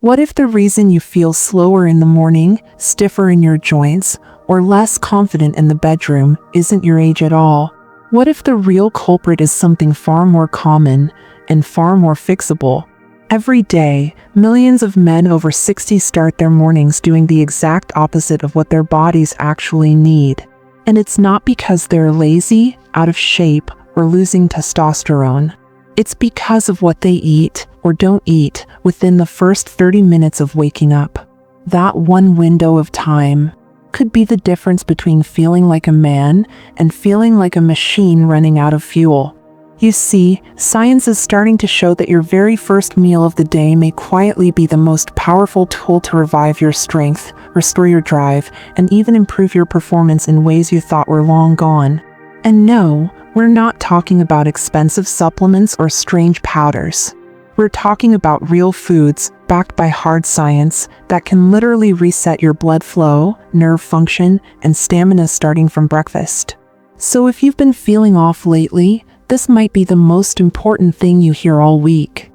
What if the reason you feel slower in the morning, stiffer in your joints, or less confident in the bedroom isn't your age at all? What if the real culprit is something far more common and far more fixable? Every day, millions of men over 60 start their mornings doing the exact opposite of what their bodies actually need. And it's not because they're lazy, out of shape, or losing testosterone. It's because of what they eat or don't eat within the first 30 minutes of waking up. That one window of time could be the difference between feeling like a man and feeling like a machine running out of fuel. You see, science is starting to show that your very first meal of the day may quietly be the most powerful tool to revive your strength, restore your drive, and even improve your performance in ways you thought were long gone. And no, we're not talking about expensive supplements or strange powders. We're talking about real foods, backed by hard science, that can literally reset your blood flow, nerve function, and stamina starting from breakfast. So if you've been feeling off lately, this might be the most important thing you hear all week.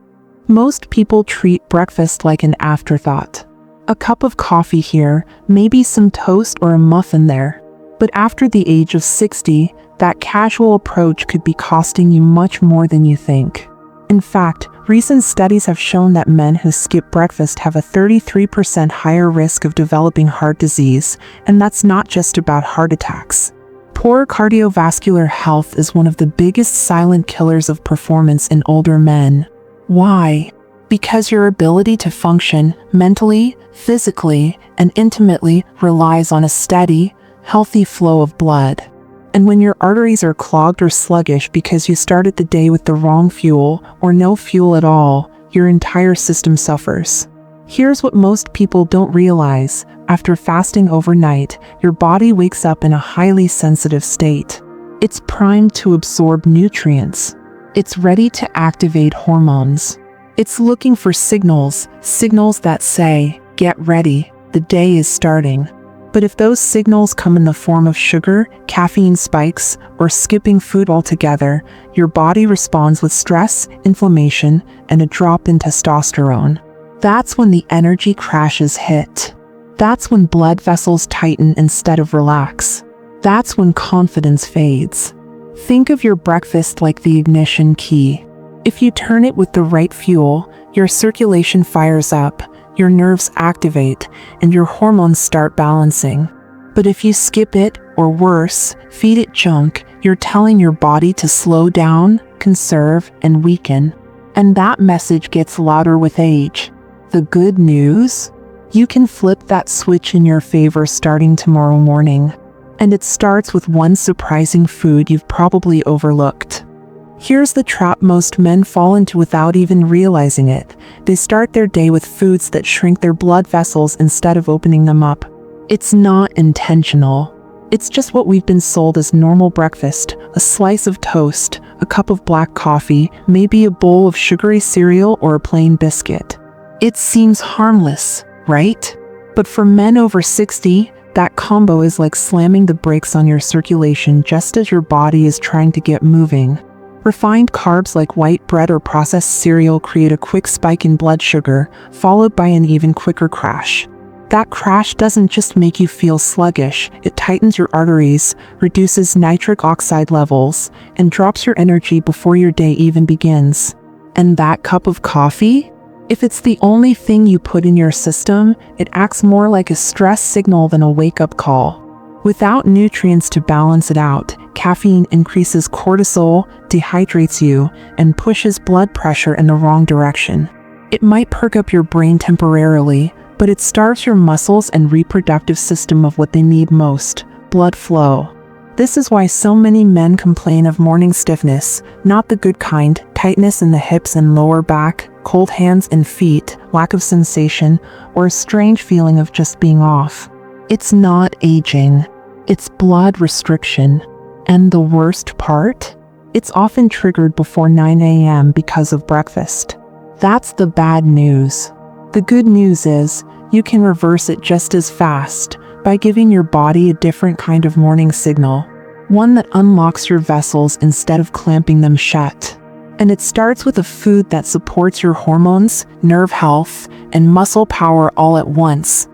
Most people treat breakfast like an afterthought. A cup of coffee here, maybe some toast or a muffin there. But after the age of 60, that casual approach could be costing you much more than you think. In fact, recent studies have shown that men who skip breakfast have a 33% higher risk of developing heart disease, and that's not just about heart attacks. Poor cardiovascular health is one of the biggest silent killers of performance in older men. Why? Because your ability to function mentally, physically, and intimately relies on a steady, healthy flow of blood. And when your arteries are clogged or sluggish because you started the day with the wrong fuel or no fuel at all, your entire system suffers. Here's what most people don't realize. After fasting overnight, your body wakes up in a highly sensitive state. It's primed to absorb nutrients. It's ready to activate hormones. It's looking for signals that say, get ready, the day is starting. But if those signals come in the form of sugar, caffeine spikes, or skipping food altogether, your body responds with stress, inflammation, and a drop in testosterone. That's when the energy crashes hit. That's when blood vessels tighten instead of relax. That's when confidence fades. Think of your breakfast like the ignition key. If you turn it with the right fuel, your circulation fires up, your nerves activate, and your hormones start balancing. But if you skip it, or worse, feed it junk, you're telling your body to slow down, conserve, and weaken. And that message gets louder with age. The good news? You can flip that switch in your favor starting tomorrow morning. And it starts with one surprising food you've probably overlooked. Here's the trap most men fall into without even realizing it. They start their day with foods that shrink their blood vessels instead of opening them up. It's not intentional. It's just what we've been sold as normal breakfast: a slice of toast, a cup of black coffee, maybe a bowl of sugary cereal or a plain biscuit. It seems harmless, right? But for men over 60, that combo is like slamming the brakes on your circulation just as your body is trying to get moving. Refined carbs like white bread or processed cereal create a quick spike in blood sugar, followed by an even quicker crash. That crash doesn't just make you feel sluggish, it tightens your arteries, reduces nitric oxide levels, and drops your energy before your day even begins. And that cup of coffee? If it's the only thing you put in your system, it acts more like a stress signal than a wake-up call. Without nutrients to balance it out, caffeine increases cortisol, dehydrates you, and pushes blood pressure in the wrong direction. It might perk up your brain temporarily, but it starves your muscles and reproductive system of what they need most: blood flow. This is why so many men complain of morning stiffness, not the good kind: tightness in the hips and lower back, cold hands and feet, lack of sensation, or a strange feeling of just being off. It's not aging. It's blood restriction. And the worst part? It's often triggered before 9 a.m. because of breakfast. That's the bad news. The good news is, you can reverse it just as fast by giving your body a different kind of morning signal. One that unlocks your vessels instead of clamping them shut. And it starts with a food that supports your hormones, nerve health, and muscle power all at once.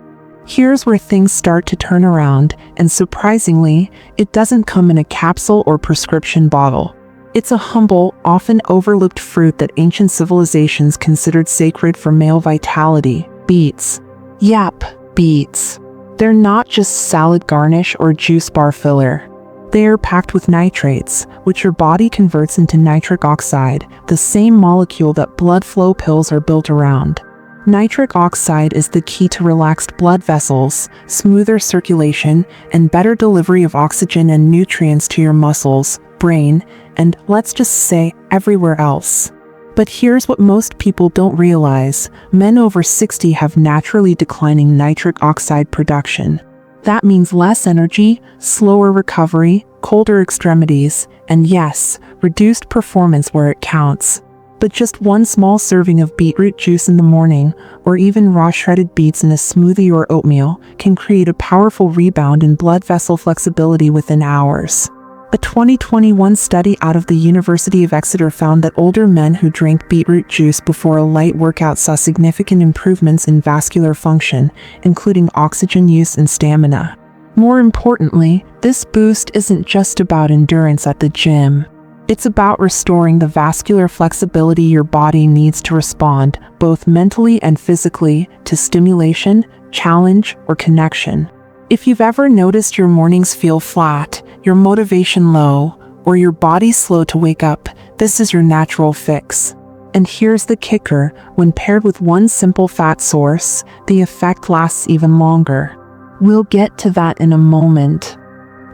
Here's where things start to turn around, and surprisingly, it doesn't come in a capsule or prescription bottle. It's a humble, often overlooked fruit that ancient civilizations considered sacred for male vitality: beets. Yep, beets. They're not just salad garnish or juice bar filler. They are packed with nitrates, which your body converts into nitric oxide, the same molecule that blood flow pills are built around. Nitric oxide is the key to relaxed blood vessels, smoother circulation, and better delivery of oxygen and nutrients to your muscles, brain, and, let's just say, everywhere else. But here's what most people don't realize: men over 60 have naturally declining nitric oxide production. That means less energy, slower recovery, colder extremities, and yes, reduced performance where it counts. But just one small serving of beetroot juice in the morning, or even raw shredded beets in a smoothie or oatmeal, can create a powerful rebound in blood vessel flexibility within hours. A 2021 study out of the University of Exeter found that older men who drank beetroot juice before a light workout saw significant improvements in vascular function, including oxygen use and stamina. More importantly, this boost isn't just about endurance at the gym. It's about restoring the vascular flexibility your body needs to respond, both mentally and physically, to stimulation, challenge, or connection. If you've ever noticed your mornings feel flat, your motivation low, or your body slow to wake up, this is your natural fix. And here's the kicker: when paired with one simple fat source, the effect lasts even longer. We'll get to that in a moment.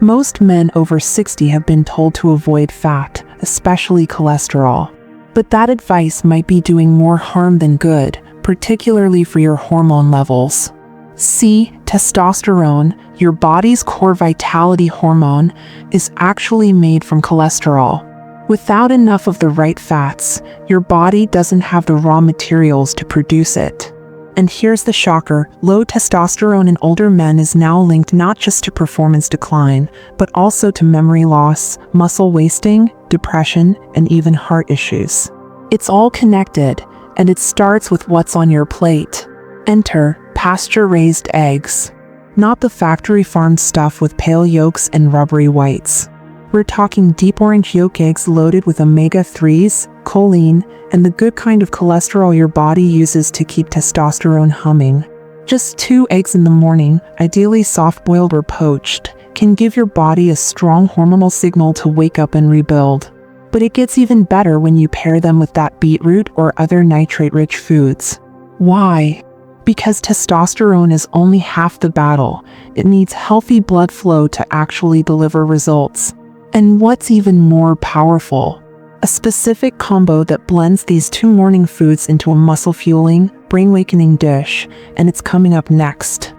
Most men over 60 have been told to avoid fat, especially cholesterol. But that advice might be doing more harm than good, particularly for your hormone levels. See, testosterone, your body's core vitality hormone, is actually made from cholesterol. Without enough of the right fats, your body doesn't have the raw materials to produce it. And here's the shocker: low testosterone in older men is now linked not just to performance decline, but also to memory loss, muscle wasting, depression, and even heart issues. It's all connected, and it starts with what's on your plate. Enter pasture-raised eggs. Not the factory-farmed stuff with pale yolks and rubbery whites. We're talking deep orange yolk eggs loaded with omega-3s, choline, and the good kind of cholesterol your body uses to keep testosterone humming. Just 2 eggs in the morning, ideally soft-boiled or poached, can give your body a strong hormonal signal to wake up and rebuild. But it gets even better when you pair them with that beetroot or other nitrate-rich foods. Why? Because testosterone is only half the battle. It needs healthy blood flow to actually deliver results. And what's even more powerful? A specific combo that blends these 2 morning foods into a muscle-fueling, brain-awakening dish, and it's coming up next.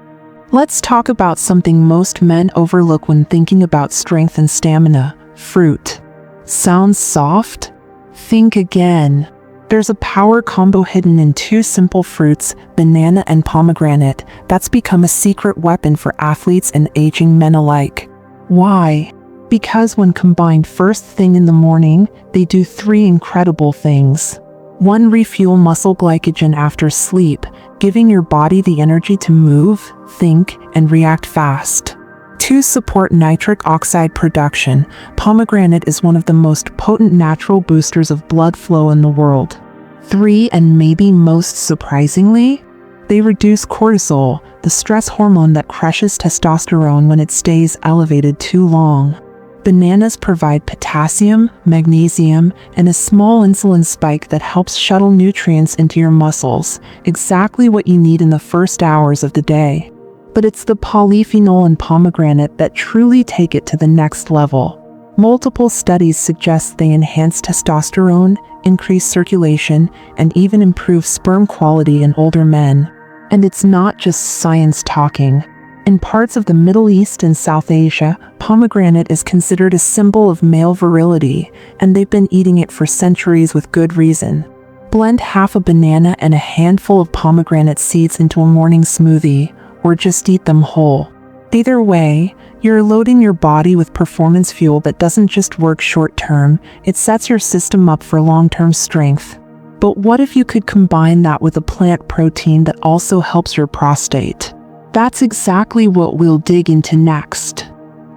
Let's talk about something most men overlook when thinking about strength and stamina: fruit. Sounds soft? Think again. There's a power combo hidden in 2 simple fruits, banana and pomegranate, that's become a secret weapon for athletes and aging men alike. Why? Because when combined first thing in the morning, they do 3 incredible things. 1. Refuel muscle glycogen after sleep, giving your body the energy to move, think, and react fast. 2. Support nitric oxide production. Pomegranate is one of the most potent natural boosters of blood flow in the world. 3. And maybe most surprisingly, they reduce cortisol, the stress hormone that crushes testosterone when it stays elevated too long. Bananas provide potassium, magnesium, and a small insulin spike that helps shuttle nutrients into your muscles, exactly what you need in the first hours of the day. But it's the polyphenol in pomegranate that truly take it to the next level. Multiple studies suggest they enhance testosterone, increase circulation, and even improve sperm quality in older men. And it's not just science talking. In parts of the Middle East and South Asia, pomegranate is considered a symbol of male virility, and they've been eating it for centuries with good reason. Blend half a banana and a handful of pomegranate seeds into a morning smoothie, or just eat them whole. Either way, you're loading your body with performance fuel that doesn't just work short-term, it sets your system up for long-term strength. But what if you could combine that with a plant protein that also helps your prostate? That's exactly what we'll dig into next.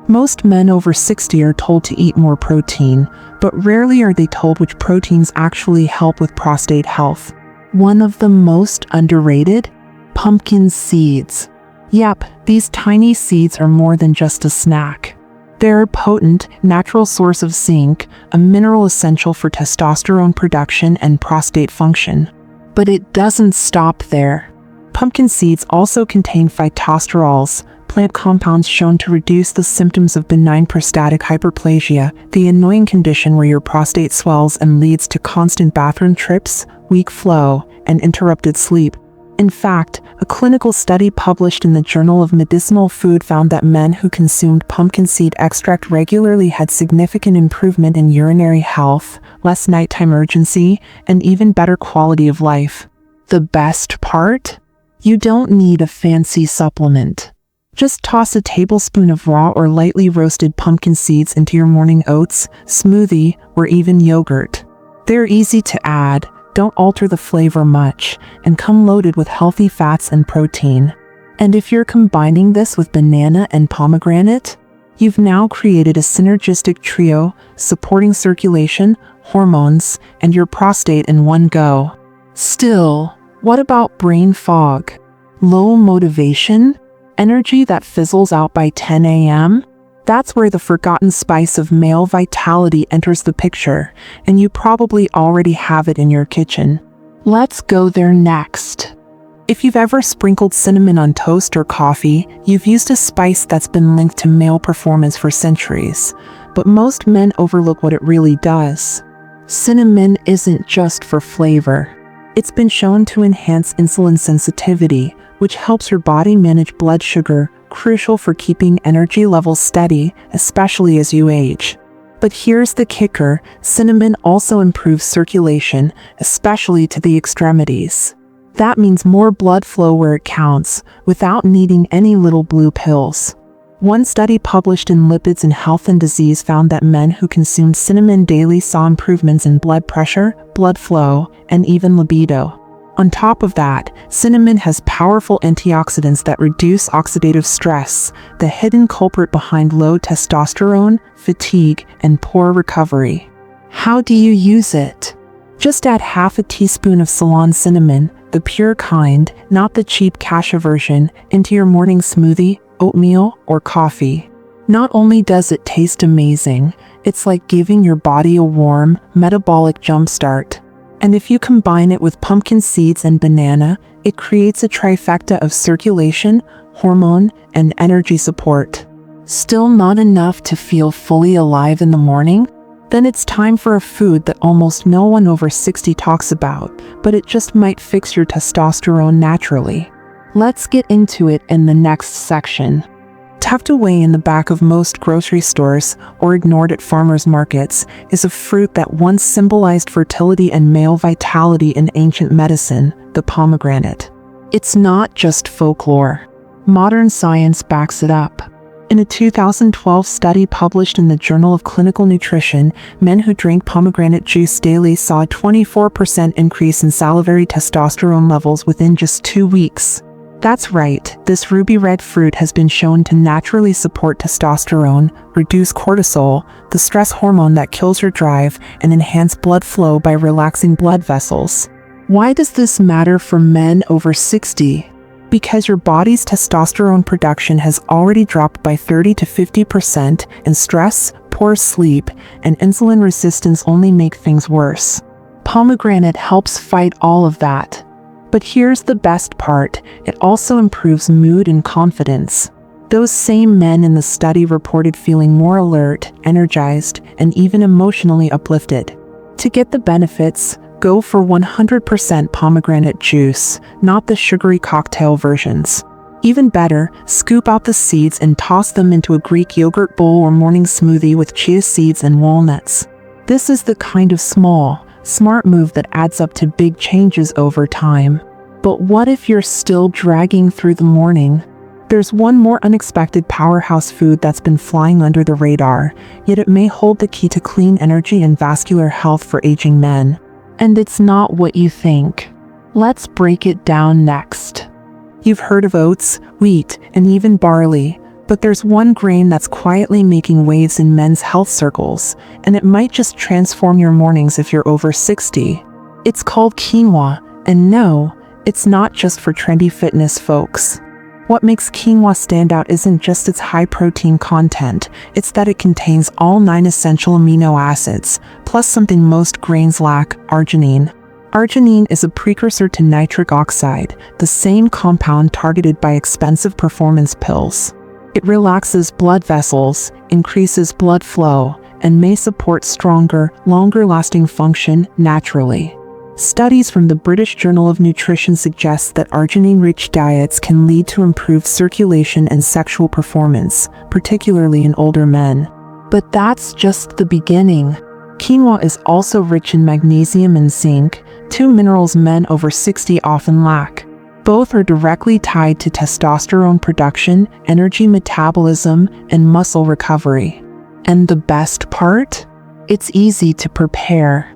Most men over 60 are told to eat more protein, but rarely are they told which proteins actually help with prostate health. One of the most underrated? Pumpkin seeds. Yep, these tiny seeds are more than just a snack. They're a potent, natural source of zinc, a mineral essential for testosterone production and prostate function. But it doesn't stop there. Pumpkin seeds also contain phytosterols, plant compounds shown to reduce the symptoms of benign prostatic hyperplasia, the annoying condition where your prostate swells and leads to constant bathroom trips, weak flow, and interrupted sleep. In fact, a clinical study published in the Journal of Medicinal Food found that men who consumed pumpkin seed extract regularly had significant improvement in urinary health, less nighttime urgency, and even better quality of life. The best part? You don't need a fancy supplement. Just toss a tablespoon of raw or lightly roasted pumpkin seeds into your morning oats, smoothie, or even yogurt. They're easy to add, don't alter the flavor much, and come loaded with healthy fats and protein. And if you're combining this with banana and pomegranate, you've now created a synergistic trio, supporting circulation, hormones, and your prostate in one go. Still, what about brain fog? Low motivation? Energy that fizzles out by 10 a.m.? That's where the forgotten spice of male vitality enters the picture, and you probably already have it in your kitchen. Let's go there next. If you've ever sprinkled cinnamon on toast or coffee, you've used a spice that's been linked to male performance for centuries. But most men overlook what it really does. Cinnamon isn't just for flavor. It's been shown to enhance insulin sensitivity, which helps your body manage blood sugar, crucial for keeping energy levels steady, especially as you age. But here's the kicker, cinnamon also improves circulation, especially to the extremities. That means more blood flow where it counts, without needing any little blue pills. One study published in Lipids and Health and Disease found that men who consumed cinnamon daily saw improvements in blood pressure, blood flow, and even libido. On top of that, cinnamon has powerful antioxidants that reduce oxidative stress, the hidden culprit behind low testosterone, fatigue, and poor recovery. How do you use it? Just add half a teaspoon of Ceylon cinnamon, the pure kind, not the cheap cashew version, into your morning smoothie, oatmeal, or coffee. Not only does it taste amazing, it's like giving your body a warm, metabolic jumpstart. And if you combine it with pumpkin seeds and banana, it creates a trifecta of circulation, hormone, and energy support. Still not enough to feel fully alive in the morning? Then it's time for a food that almost no one over 60 talks about, but it just might fix your testosterone naturally. Let's get into it in the next section. Tucked away in the back of most grocery stores or ignored at farmers markets is a fruit that once symbolized fertility and male vitality in ancient medicine, the pomegranate. It's not just folklore. Modern science backs it up. In a 2012 study published in the Journal of Clinical Nutrition, men who drank pomegranate juice daily saw a 24% increase in salivary testosterone levels within just 2 weeks. That's right, this ruby red fruit has been shown to naturally support testosterone, reduce cortisol, the stress hormone that kills your drive, and enhance blood flow by relaxing blood vessels. Why does this matter for men over 60? Because your body's testosterone production has already dropped by 30 to 50%, and stress, poor sleep, and insulin resistance only make things worse. Pomegranate helps fight all of that. But here's the best part, it also improves mood and confidence. Those same men in the study reported feeling more alert, energized, and even emotionally uplifted. To get the benefits, go for 100% pomegranate juice, not the sugary cocktail versions. Even better, scoop out the seeds and toss them into a Greek yogurt bowl or morning smoothie with chia seeds and walnuts. This is the kind of smart move that adds up to big changes over time. But what if you're still dragging through the morning? There's one more unexpected powerhouse food that's been flying under the radar, yet it may hold the key to clean energy and vascular health for aging men. And it's not what you think. Let's break it down next. You've heard of oats, wheat, and even barley, but there's one grain that's quietly making waves in men's health circles, and it might just transform your mornings if you're over 60. It's called quinoa, and no, it's not just for trendy fitness folks. What makes quinoa stand out isn't just its high protein content, it's that it contains all 9 essential amino acids, plus something most grains lack, arginine. Arginine is a precursor to nitric oxide, the same compound targeted by expensive performance pills. It relaxes blood vessels, increases blood flow, and may support stronger, longer-lasting function naturally. Studies from the British Journal of Nutrition suggest that arginine-rich diets can lead to improved circulation and sexual performance, particularly in older men. But that's just the beginning. Quinoa is also rich in magnesium and zinc, 2 minerals men over 60 often lack. Both are directly tied to testosterone production, energy metabolism, and muscle recovery. And the best part? It's easy to prepare.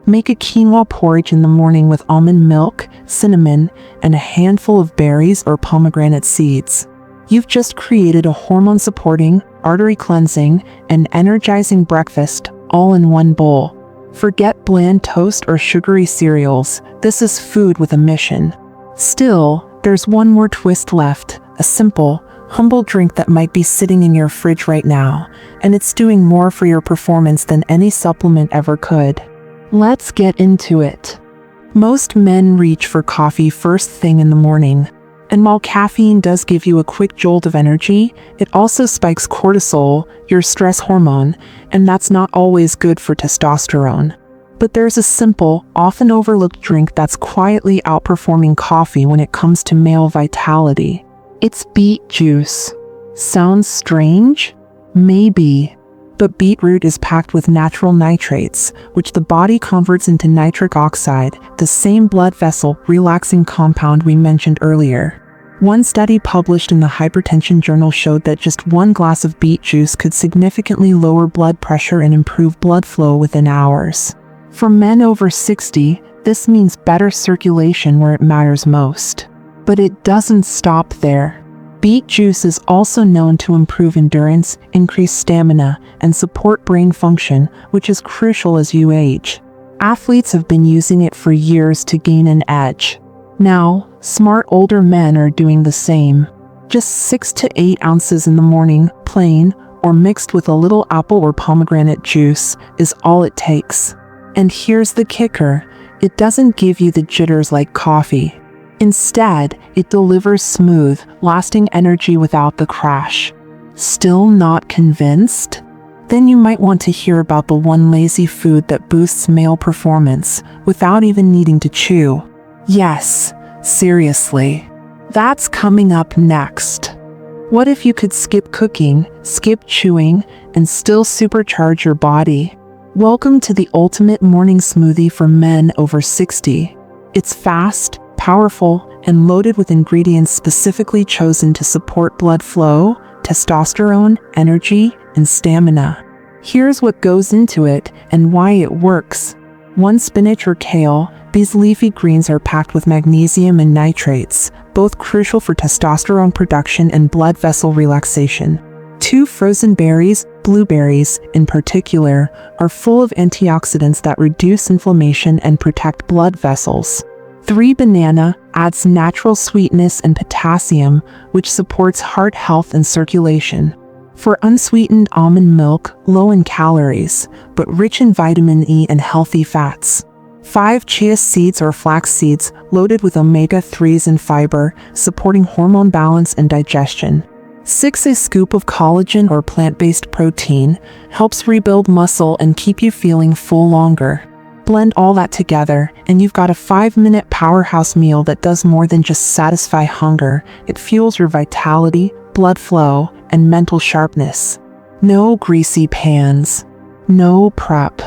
Make a quinoa porridge in the morning with almond milk, cinnamon, and a handful of berries or pomegranate seeds. You've just created a hormone-supporting, artery-cleansing, and energizing breakfast all in one bowl. Forget bland toast or sugary cereals. This is food with a mission. Still, there's one more twist left, a simple, humble drink that might be sitting in your fridge right now, and it's doing more for your performance than any supplement ever could. Let's get into it. Most men reach for coffee first thing in the morning. And while caffeine does give you a quick jolt of energy, it also spikes cortisol, your stress hormone, and that's not always good for testosterone. But there's a simple, often overlooked drink that's quietly outperforming coffee when it comes to male vitality. It's beet juice. Sounds strange? Maybe. But beetroot is packed with natural nitrates, which the body converts into nitric oxide, the same blood vessel relaxing compound we mentioned earlier. One study published in the Hypertension Journal showed that just 1 glass of beet juice could significantly lower blood pressure and improve blood flow within hours. For men over 60, this means better circulation where it matters most. But it doesn't stop there. Beet juice is also known to improve endurance, increase stamina, and support brain function, which is crucial as you age. Athletes have been using it for years to gain an edge. Now, smart older men are doing the same. Just 6 to 8 ounces in the morning, plain, or mixed with a little apple or pomegranate juice, is all it takes. And here's the kicker, it doesn't give you the jitters like coffee. Instead, it delivers smooth, lasting energy without the crash. Still not convinced? Then you might want to hear about the one lazy food that boosts male performance without even needing to chew. Yes, seriously. That's coming up next. What if you could skip cooking, skip chewing, and still supercharge your body? Welcome to the ultimate morning smoothie for men over 60. It's fast, powerful, and loaded with ingredients specifically chosen to support blood flow, testosterone, energy, and stamina. Here's what goes into it and why it works. 1 spinach or kale. These leafy greens are packed with magnesium and nitrates, both crucial for testosterone production and blood vessel relaxation. 2 frozen berries, blueberries in particular, are full of antioxidants that reduce inflammation and protect blood vessels. 3 banana adds natural sweetness and potassium, which supports heart health and circulation. 4 unsweetened almond milk, low in calories, but rich in vitamin E and healthy fats. 5 chia seeds or flax seeds, loaded with omega-3s and fiber, supporting hormone balance and digestion. 6 a scoop of collagen or plant-based protein, helps rebuild muscle and keep you feeling full longer. Blend all that together, and you've got a 5-minute powerhouse meal that does more than just satisfy hunger. It fuels your vitality, blood flow, and mental sharpness. No greasy pans. No prep.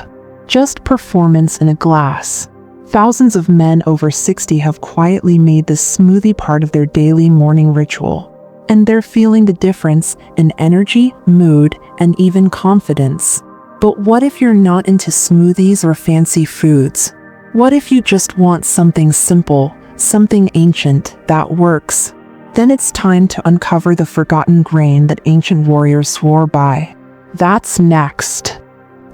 Just performance in a glass. Thousands of men over 60 have quietly made this smoothie part of their daily morning ritual. And they're feeling the difference in energy, mood, and even confidence. But what if you're not into smoothies or fancy foods? What if you just want something simple, something ancient that works? Then it's time to uncover the forgotten grain that ancient warriors swore by. That's next.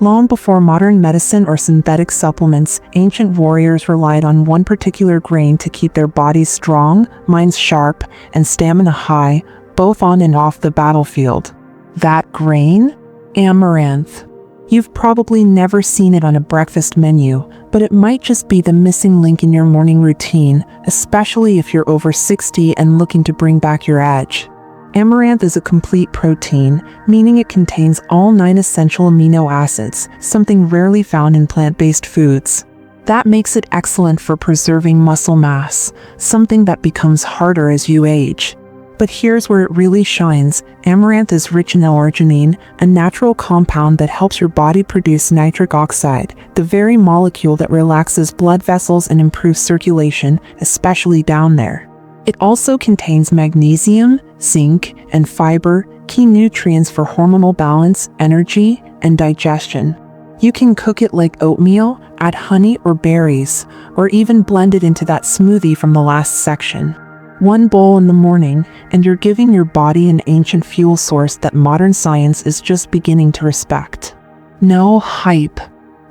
Long before modern medicine or synthetic supplements, ancient warriors relied on one particular grain to keep their bodies strong, minds sharp, and stamina high, both on and off the battlefield. That grain? Amaranth. You've probably never seen it on a breakfast menu, but it might just be the missing link in your morning routine, especially if you're over 60 and looking to bring back your edge. Amaranth is a complete protein, meaning it contains all 9 essential amino acids, something rarely found in plant-based foods. That makes it excellent for preserving muscle mass, something that becomes harder as you age. But here's where it really shines. Amaranth is rich in L-arginine, a natural compound that helps your body produce nitric oxide, the very molecule that relaxes blood vessels and improves circulation, especially down there. It also contains magnesium, zinc, and fiber, key nutrients for hormonal balance, energy, and digestion. You can cook it like oatmeal, add honey or berries, or even blend it into that smoothie from the last section. One bowl in the morning, and you're giving your body an ancient fuel source that modern science is just beginning to respect. No hype,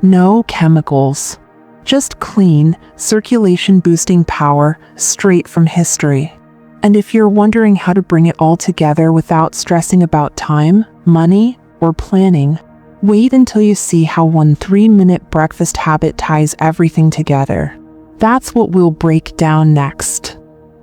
no chemicals. Just clean, circulation-boosting power straight from history. And if you're wondering how to bring it all together without stressing about time, money, or planning, wait until you see how one 3-minute breakfast habit ties everything together. That's what we'll break down next.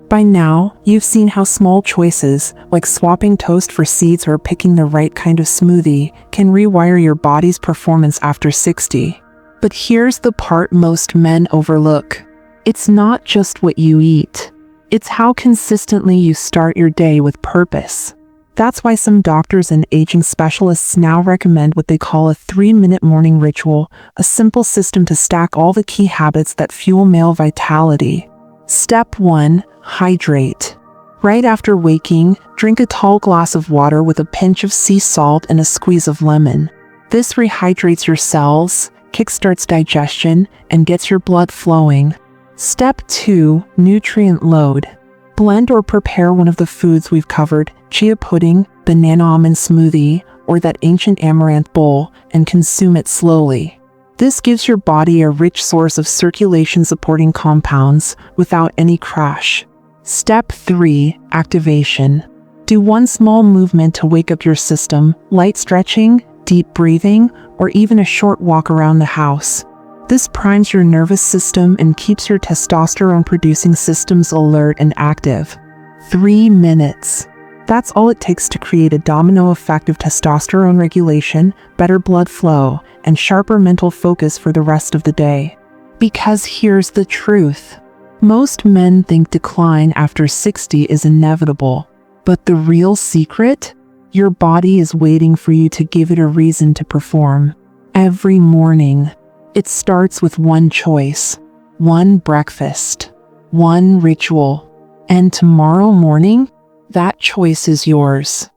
By now, you've seen how small choices, like swapping toast for seeds or picking the right kind of smoothie, can rewire your body's performance after 60. But here's the part most men overlook. It's not just what you eat. It's how consistently you start your day with purpose. That's why some doctors and aging specialists now recommend what they call a 3-minute morning ritual, a simple system to stack all the key habits that fuel male vitality. Step 1. Hydrate. Right after waking, drink a tall glass of water with a pinch of sea salt and a squeeze of lemon. This rehydrates your cells, kickstarts digestion, and gets your blood flowing. Step 2. Nutrient load. Blend or prepare one of the foods we've covered, chia pudding, banana almond smoothie, or that ancient amaranth bowl, and consume it slowly. This gives your body a rich source of circulation-supporting compounds without any crash. Step 3. Activation. Do one small movement to wake up your system, light stretching, deep breathing, or even a short walk around the house. This primes your nervous system and keeps your testosterone-producing systems alert and active. 3 minutes. That's all it takes to create a domino effect of testosterone regulation, better blood flow, and sharper mental focus for the rest of the day. Because here's the truth. Most men think decline after 60 is inevitable. But the real secret? Your body is waiting for you to give it a reason to perform. Every morning. It starts with one choice, one breakfast, one ritual. And tomorrow morning, that choice is yours.